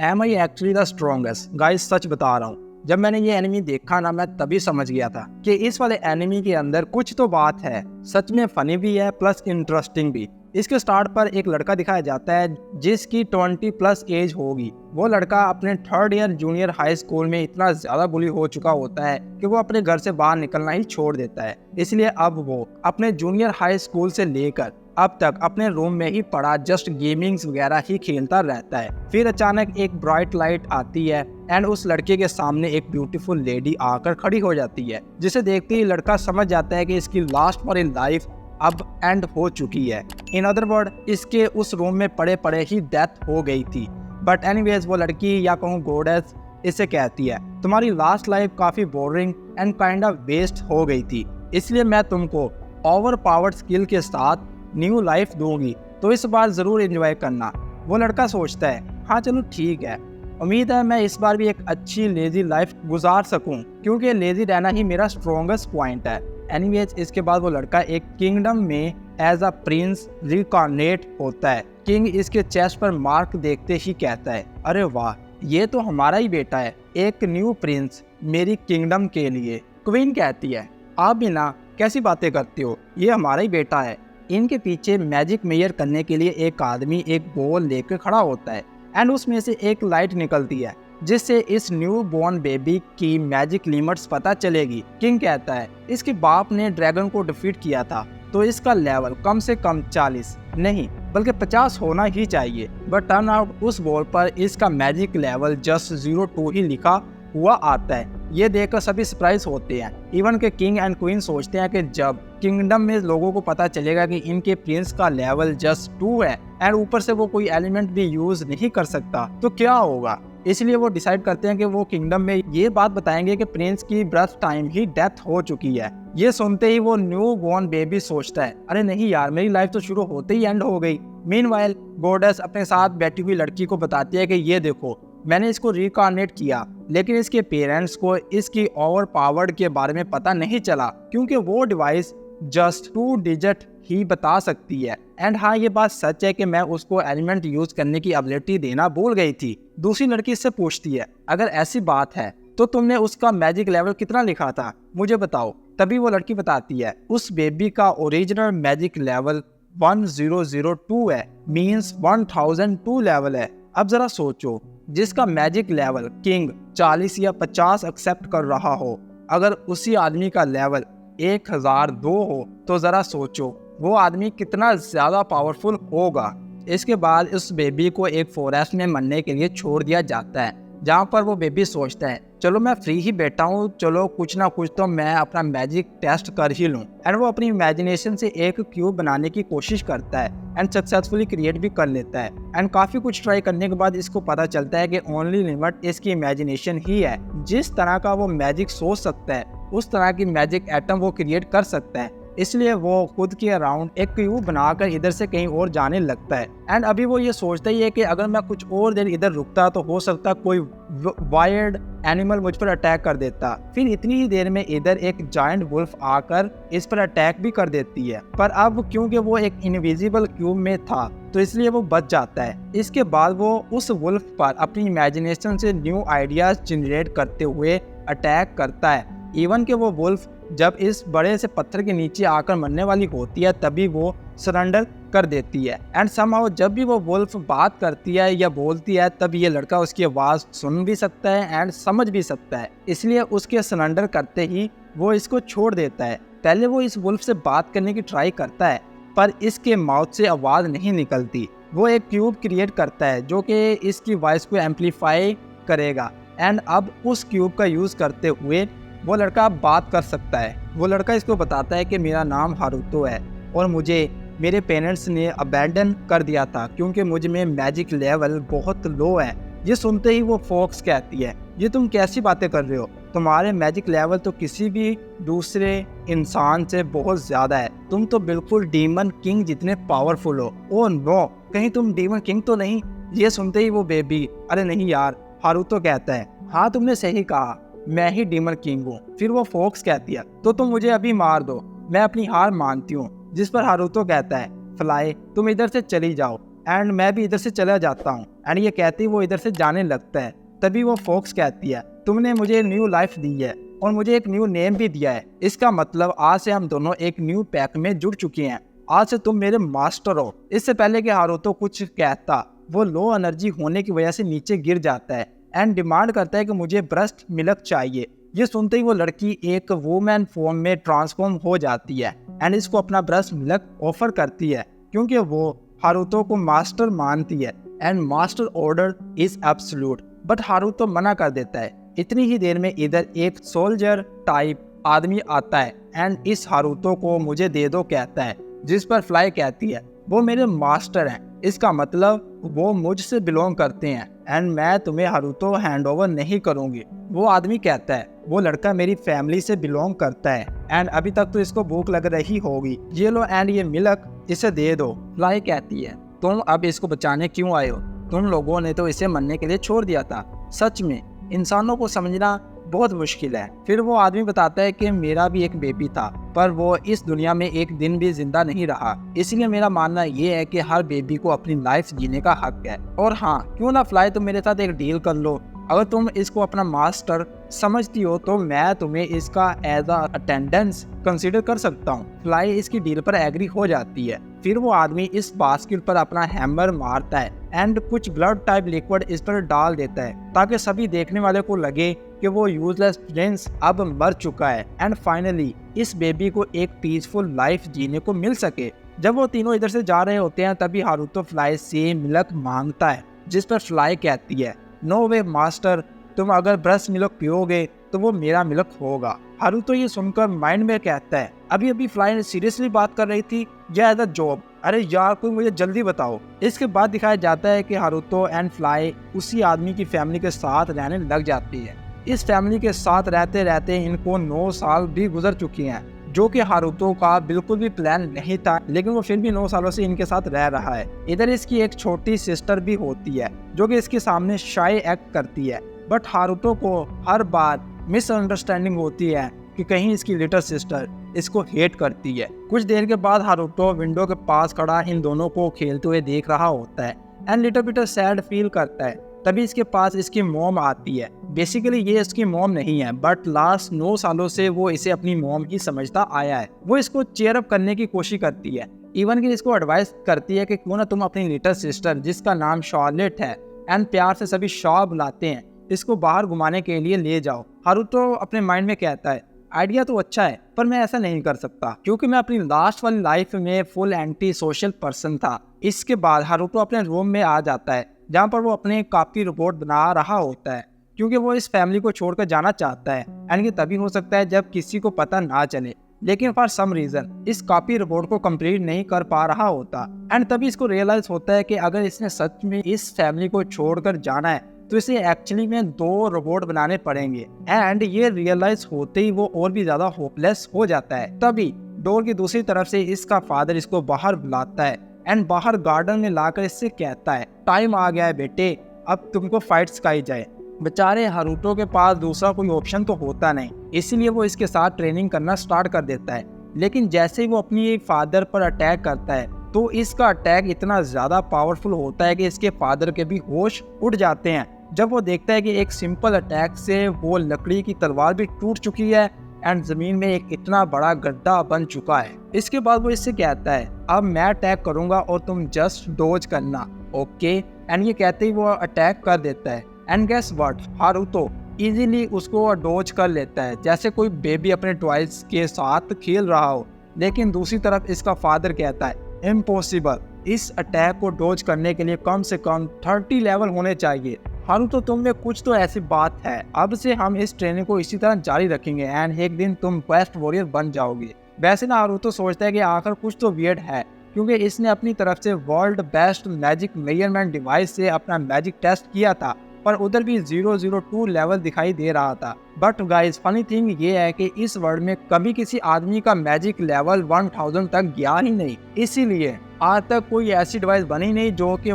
M I actually the strongest guys, सच बता रहा हूँ। जब मैंने ये एनिमी देखा ना, मैं तभी समझ गया था कि इस वाले एनिमी के अंदर कुछ तो बात है। सच में फनी भी है प्लस इंटरेस्टिंग भी। इसके स्टार्ट पर एक लड़का दिखाया जाता है जिसकी 20+ एज होगी। वो लड़का अपने 3rd year junior high school में इतना ज्यादा बुली हो चुका होता है कि वो अपने घर से बाहर निकलना ही छोड़ देता है। इसलिए अब वो अपने जूनियर हाई स्कूल से लेकर अब तक अपने रूम में ही पड़ा जस्ट गेमिंग्स वगैरह ही खेलता रहता है। फिर अचानक एक ब्राइट लाइट आती है एंड उस लड़के के सामने एक ब्यूटीफुल लेडी आकर खड़ी हो जाती है, जिसे देखते ही लड़का समझ जाता है कि इसकी लास्ट फॉर इन लाइफ अब एंड हो चुकी है। इन अदर वर्ड, इसके उस रूम में पड़े पड़े ही डेथ हो गई थी। बट एनीवेज वो लड़की या कहूँ गॉडेस इसे कहती है, तुम्हारी लास्ट लाइफ काफी boring and kind of waste हो गई थी, इसलिए मैं तुमको ओवर पावर्ड स्किल के साथ न्यू लाइफ दूंगी, तो इस बार जरूर एंजॉय करना। वो लड़का सोचता है, हाँ चलो ठीक है, उम्मीद है मैं इस बार भी एक अच्छी लेजी लाइफ गुजार सकूं, क्योंकि लेजी रहना ही मेरा स्ट्रॉन्गेस्ट पॉइंट है। एनीवेज इसके बाद वो लड़का एक किंगडम में एज अ प्रिंस रिकॉर्नेट होता है। किंग इसके चेस्ट पर मार्क देखते ही कहता है, अरे वाह, ये तो हमारा ही बेटा है, एक न्यू प्रिंस मेरी किंगडम के लिए। क्वीन कहती है, आप भी ना कैसी बातें करते हो, ये हमारा ही बेटा है। इनके पीछे मैजिक मेयर करने के लिए एक आदमी एक बॉल लेकर खड़ा होता है एंड उसमें से एक लाइट निकलती है, जिससे इस न्यू बॉर्न बेबी की मैजिक लिमिट्स पता चलेगी। किंग कहता है, इसके बाप ने ड्रैगन को डिफीट किया था, तो इसका लेवल कम से कम 40 नहीं बल्कि 50 होना ही चाहिए। बट टर्न आउट उस बॉल पर इसका मैजिक लेवल जस्ट 02 ही लिखा हुआ आता है। ये देखकर सभी सरप्राइज होते हैं। इवन के किंग एंड क्वीन सोचते हैं कि जब किंगडम में लोगों को पता चलेगा कि इनके प्रिंस का लेवल जस्ट 2 है एंड ऊपर से वो कोई एलिमेंट भी यूज नहीं कर सकता, तो क्या होगा। इसलिए वो डिसाइड करते हैं कि वो किंगडम में ये बात बताएंगे कि प्रिंस की बर्थ टाइम ही डेथ हो चुकी है। ये सुनते ही वो न्यू बॉर्न बेबी सोचता है, अरे नहीं यार, मेरी लाइफ तो शुरू होते ही एंड हो गई। मीनवाइल गॉडेस अपने साथ बैठी हुई लड़की को बताती है कि ये देखो, मैंने इसको रिकॉर्नेट किया, लेकिन इसके पेरेंट्स को इसकी ओवर पावर्ड के बारे में पता नहीं चला, क्योंकि वो डिवाइस जस्ट 2 डिजिट ही बता सकती है। एंड हाँ, ये बात सच है कि मैं उसको एलिमेंट यूज करने की एबिलिटी देना भूल गई थी। दूसरी लड़की इससे पूछती है, अगर ऐसी बात है तो तुमने उसका मैजिक लेवल कितना लिखा था, मुझे बताओ। तभी वो लड़की बताती है, उस बेबी का ओरिजिनल मैजिक लेवल 1002 है, मीन्स 1002 लेवल है। अब जरा सोचो, जिसका मैजिक लेवल किंग 40 या 50 एक्सेप्ट कर रहा हो, अगर उसी आदमी का लेवल 1002 हो, तो जरा सोचो वो आदमी कितना ज्यादा पावरफुल होगा। इसके बाद उस बेबी को एक फॉरेस्ट में मरने के लिए छोड़ दिया जाता है, जहाँ पर वो बेबी सोचता है, चलो मैं फ्री ही बैठा हूँ, चलो कुछ ना कुछ तो मैं अपना मैजिक टेस्ट कर ही लूँ। एंड वो अपनी इमेजिनेशन से एक क्यूब बनाने की कोशिश करता है एंड सक्सेसफुली क्रिएट भी कर लेता है। एंड काफी कुछ ट्राई करने के बाद इसको पता चलता है कि ओनली लिमिट इसकी इमेजिनेशन ही है। जिस तरह का वो मैजिक सोच सकता है, उस तरह की मैजिक एटम वो क्रिएट कर सकता है। इसलिए वो खुद के अराउंड एक क्यूब बनाकर इधर से कहीं और जाने लगता है। एंड अभी वो ये सोचता ही है कि अगर मैं कुछ और देर इधर रुकता तो हो सकता कोई वायर्ड एनिमल मुझ पर अटैक कर देता। फिर इतनी ही देर में इधर एक जायंट वुल्फ आकर इस पर अटैक भी कर देती है, पर अब क्योंकि वो एक इनविजिबल क्यूब में था तो इसलिए वो बच जाता है। इसके बाद वो उस वुल्फ पर अपनी इमेजिनेशन से न्यू आइडियाज जनरेट करते हुए अटैक करता है। इवन कि वो वुल्फ जब इस बड़े से पत्थर के नीचे आकर मरने वाली होती है, तभी वो सरेंडर कर देती है। एंड समहाउ जब भी वो वुल्फ बात करती है या बोलती है, तब ये लड़का उसकी आवाज़ सुन भी सकता है एंड समझ भी सकता है। इसलिए उसके सरेंडर करते ही वो इसको छोड़ देता है। पहले वो इस वुल्फ से बात करने की ट्राई करता है, पर इसके माउथ से आवाज़ नहीं निकलती। वो एक क्यूब क्रिएट करता है जो कि इसकी वॉइस को एम्पलीफाई करेगा। एंड अब उस क्यूब का यूज़ करते हुए वो लड़का बात कर सकता है। वो लड़का इसको बताता है कि मेरा नाम हारुतो है और मुझे मेरे पेरेंट्स ने अबैंडन कर दिया था क्योंकि मुझ में मैजिक लेवल बहुत लो है। ये सुनते ही वो फॉक्स कहती है, ये तुम कैसी बातें कर रहे हो, तुम्हारे मैजिक लेवल तो किसी भी दूसरे इंसान से बहुत ज़्यादा है, तुम तो बिल्कुल डीमन किंग जितने पावरफुल हो। ओह नो, कहीं तुम डीमन किंग तो नहीं। ये सुनते ही वो बेबी, अरे नहीं यार, हारुतो कहता है, हाँ तुमने सही कहा, मैं ही डीमन किंग हूँ। फिर वो फॉक्स कहती है, तो तुम मुझे अभी मार दो, मैं अपनी हार मानती हूँ। जिस पर हारुतो कहता है, फ्लाई तुम इधर से चली जाओ, एंड मैं भी इधर से चला जाता हूँ। एंड ये कहती वो इधर से जाने लगता है। तभी वो फॉक्स कहती है, तुमने मुझे न्यू लाइफ दी है और मुझे एक न्यू नेम भी दिया है। इसका मतलब आज से हम दोनों एक न्यू पैक में जुड़ चुके हैं। आज से तुम मेरे मास्टर हो। इससे पहले कि हारुतो कुछ कहता, वो लो एनर्जी होने की वजह से नीचे गिर जाता है एंड डिमांड करता है कि मुझे ब्रेस्ट मिल्क चाहिए। ये सुनते ही वो लड़की एक वुमेन फॉर्म में ट्रांसफॉर्म हो जाती है एंड इसको अपना ब्रेस्ट मिल्क ऑफर करती है क्योंकि वो हारुतो को मास्टर मानती है and master order is absolute. But Haruto मना कर देता है। इतनी ही देर में इधर एक सोल्जर टाइप आदमी आता है एंड इस हारुतो को मुझे दे दो कहता है, जिस पर फ्लाई कहती है वो मेरे मास्टर हैं। इसका मतलब वो मुझसे बिलोंग करते हैं एंड मैं तुम्हें हारुतो हैंड ओवर नहीं करूंगी। वो आदमी कहता है वो लड़का मेरी फैमिली से बिलोंग करता है एंड अभी तक तो इसको भूख लग रही होगी, ये लो एंड ये मिल्क इसे दे दो। फ्लाई कहती है तुम अब इसको बचाने क्यों आए हो? तुम लोगों ने तो इसे मरने के लिए छोड़ दिया था। सच में इंसानों को समझना बहुत मुश्किल है। फिर वो आदमी बताता है कि मेरा भी एक बेबी था पर वो इस दुनिया में एक दिन भी जिंदा नहीं रहा। इसलिए मेरा मानना ये है कि हर बेबी को अपनी लाइफ जीने का हक है। और हाँ, क्यों ना फ्लाई तुम मेरे साथ एक डील कर लो। अगर तुम इसको अपना मास्टर समझती हो तो मैं तुम्हें इसका एज अटेंडेंस कंसीडर कर सकता हूँ। फ्लाई इसकी डील पर एग्री हो जाती है। फिर वो आदमी इस बास्केट पर अपना हैमर मारता है एंड कुछ ब्लड टाइप लिक्विड इस पर डाल देता है ताकि सभी देखने वाले को लगे कि वो यूजलेस प्रिंस अब मर चुका है एंड फाइनली इस बेबी को एक पीसफुल लाइफ जीने को मिल सके। जब वो तीनों इधर से जा रहे होते हैं तभी हारुतो फ्लाई से मिल्क मांगता है, जिस पर फ्लाई कहती है नो वे मास्टर, तुम अगर ब्रेस्ट मिल्क पियोगे तो वो मेरा मिल्क होगा। हारुतो ये सुनकर माइंड में कहता है अभी अभी फ्लाई ने सीरियसली बात कर रही थी या एज अ जॉब? अरे यार कोई मुझे जल्दी बताओ। इसके बाद दिखाया जाता है कि हारुतो एंड फ्लाई उसी आदमी की फैमिली के साथ रहने लग जाती है। इस फैमिली के साथ रहते रहते इनको 9 साल भी गुजर चुकी हैं, जो कि हारुतो का बिल्कुल भी प्लान नहीं था, लेकिन वो फिर भी 9 सालों से इनके साथ रह रहा है। इधर इसकी एक छोटी सिस्टर भी होती है जो कि इसके सामने शाय एक्ट करती है। बट हारुतो को हर बार मिसअंडरस्टैंडिंग होती है कि कहीं इसकी लिटिल सिस्टर इसको हेट करती है। कुछ देर के बाद हारुतो विंडो के पास खड़ा इन दोनों को खेलते हुए देख रहा होता है and little bit sad feel करता है। तभी इसके पास इसकी मॉम आती है। बेसिकली ये इसकी मॉम नहीं है बट लास्ट 9 सालों से वो इसे अपनी मॉम ही समझता आया है। वो इसको चेयर अप करने की कोशिश करती है, इवन कि इसको एडवाइस करती है कि क्यों ना तुम अपनी लिटिल सिस्टर जिसका नाम शार्लेट है एंड प्यार से सभी शॉ बुलाते हैं, इसको बाहर घुमाने के लिए ले जाओ। हारुतो अपने माइंड में कहता है आइडिया तो अच्छा है पर मैं ऐसा नहीं कर सकता क्योंकि मैं अपनी लास्ट वाली लाइफ में फुल एंटी सोशल पर्सन था। इसके बाद हारुतो अपने रूम में आ जाता है जहाँ पर वो अपने कॉपी रिपोर्ट बना रहा होता है क्योंकि वो इस फैमिली को छोड़कर जाना चाहता है एंड ये तभी हो सकता है जब किसी को पता ना चले। लेकिन फॉर सम रीजन इस कॉपी रिपोर्ट को कंप्लीट नहीं कर पा रहा होता एंड तभी इसको रियलाइज होता है कि अगर इसने सच में इस फैमिली को छोड़कर जाना है तो इसे एक्चुअली में 2 रोबोट बनाने पड़ेंगे। एंड ये रियलाइज होते ही वो और भी ज्यादा होपलेस हो जाता है। तभी डोर की दूसरी तरफ से इसका फादर इसको बाहर बुलाता है एंड बाहर गार्डन में लाकर इससे कहता है टाइम आ गया है बेटे, अब तुमको फाइट सिखाई जाए। बेचारे हारुतो के पास दूसरा कोई ऑप्शन तो होता नहीं, इसीलिए वो इसके साथ ट्रेनिंग करना स्टार्ट कर देता है। लेकिन जैसे ही वो अपनी फादर पर अटैक करता है तो इसका अटैक इतना ज्यादा पावरफुल होता है कि इसके फादर के भी होश उड़ जाते हैं जब वो देखता है कि एक सिंपल अटैक से वो लकड़ी की तलवार भी टूट चुकी है एंड जमीन में एक इतना बड़ा गड्ढा बन चुका है। इसके बाद वो इससे कहता है अब मैं अटैक करूंगा और तुम जस्ट डोज करना, ओके? एंड ये कहते ही वो अटैक कर देता है and guess what, Haruto easily उसको डोज कर लेता है जैसे कोई बेबी अपने टॉयज के साथ खेल रहा हो। लेकिन दूसरी तरफ इसका फादर कहता है इम्पॉसिबल, इस अटैक को डोज करने के लिए कम से कम 30 लेवल होने चाहिए। हारुतो तुम में कुछ तो ऐसी बात है, अब से हम इस ट्रेनिंग को इसी तरह जारी रखेंगे एंड एक दिन तुम बेस्ट वॉरियर बन जाओगे। वैसे ना हारुतो सोचता है कि आखिर कुछ तो वियर्ड है क्योंकि इसने अपनी तरफ से world best magic measurement device से अपना मैजिक टेस्ट किया था पर उधर भी 002 लेवल दिखाई दे रहा था। बट गाइस फनी थिंग ये है कि इस वर्ल्ड में कभी किसी आदमी का मैजिक लेवल 1000 तक गया ही नहीं, इसीलिए आज तक कोई ऐसी डिवाइस बनी नहीं जो कि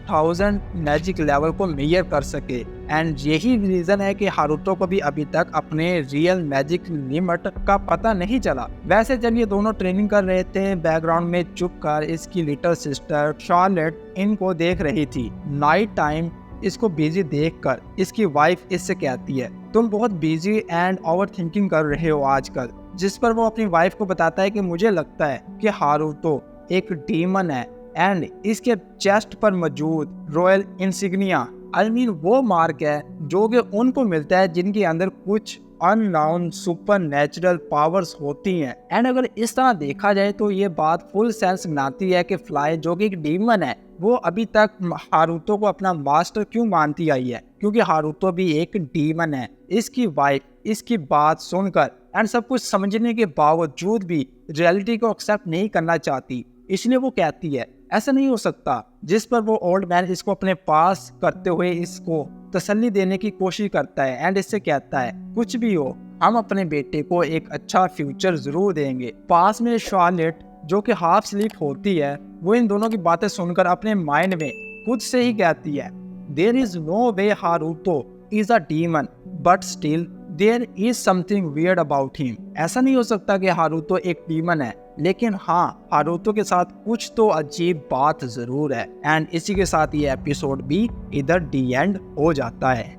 1000 मैजिक लेवल को मेजर कर सके। एंड यही रीजन है कि हारुतो को भी अभी तक अपने रियल मैजिक लिमिट का पता नहीं चला। वैसे जब ये दोनों ट्रेनिंग कर रहे थे, बैकग्राउंड में चुप कर इसकी लिटिल सिस्टर शार्लेट इनको देख रही थी। नाइट टाइम इसको बिजी देखकर इसकी वाइफ इससे कहती है, तुम बहुत बिजी एंड ओवर थिंकिंग कर रहे हो आजकल। जिस पर वो अपनी वाइफ को बताता है कि मुझे लगता है कि हारुतो एक डीमन है एंड इसके चेस्ट पर मौजूद रॉयल इंसिग्निया वो मार्क है जो कि उनको मिलता है जिनके अंदर कुछ अननोन सुपर नेचुरल पावर्स होती हैं। एंड अगर इस तरह देखा जाए तो ये बात फुल सेंस बनाती है कि फ्लाई जो कि एक डीमन है वो अभी तक हारुतो को अपना मास्टर क्यों मानती आई है, क्योंकि हारुतो भी एक डीमन है। इसकी वाइफ इसकी बात सुनकर एंड सब कुछ समझने के बावजूद भी रियलिटी को एक्सेप्ट नहीं करना चाहती, इसलिए वो कहती है ऐसा नहीं हो सकता। जिस पर वो ओल्ड मैन इसको अपने पास करते हुए इसको तसल्ली देने की कोशिश करता है एंड इससे कहता है कुछ भी हो हम अपने बेटे को एक अच्छा फ्यूचर जरूर देंगे। पास में शार्लेट जो कि हाफ स्लीप होती है वो इन दोनों की बातें सुनकर अपने माइंड में खुद से ही कहती है there is no way Haruto is a demon but still there is something weird about him. ऐसा नहीं हो सकता कि हारुतो एक डीमन है, लेकिन हाँ हारुतो के साथ कुछ तो अजीब बात जरूर है। एंड इसी के साथ ये एपिसोड भी इधर डी एंड हो जाता है।